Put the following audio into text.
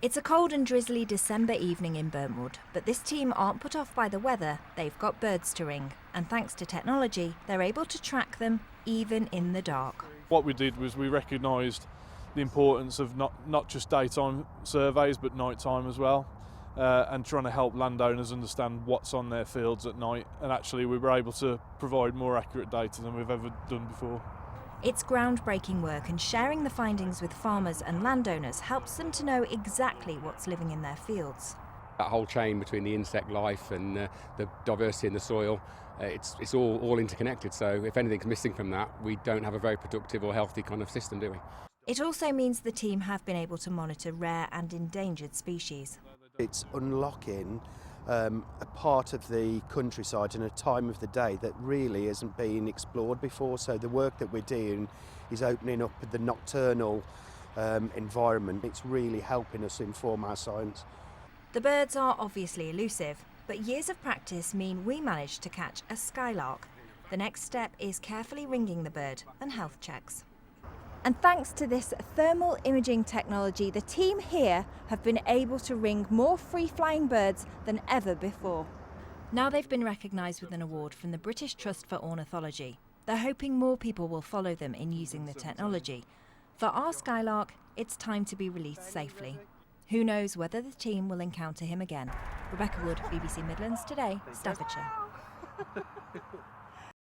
It's a cold and drizzly December evening in Burntwood, but this team aren't put off by the weather. They've got birds to ring, and thanks to technology, they're able to track them even in the dark. What we did was we recognised the importance of not just daytime surveys but nighttime as well, and trying to help landowners understand what's on their fields at night, and actually we were able to provide more accurate data than we've ever done before. It's groundbreaking work, and sharing the findings with farmers and landowners helps them to know exactly what's living in their fields. That whole chain between the insect life and the diversity in the soil, it's all interconnected, so if anything's missing from that, we don't have a very productive or healthy kind of system, do we? It also means the team have been able to monitor rare and endangered species. It's unlocking a part of the countryside and a time of the day that really hasn't been explored before. So the work that we're doing is opening up the nocturnal environment. It's really helping us inform our science. The birds are obviously elusive, but years of practice mean we managed to catch a skylark. The next step is carefully ringing the bird and health checks. And thanks to this thermal imaging technology, the team here have been able to ring more free-flying birds than ever before. Now they've been recognised with an award from the British Trust for Ornithology. They're hoping more people will follow them in using the technology. For our Skylark, it's time to be released safely. Who knows whether the team will encounter him again. Rebecca Wood, BBC Midlands Today, Staffordshire.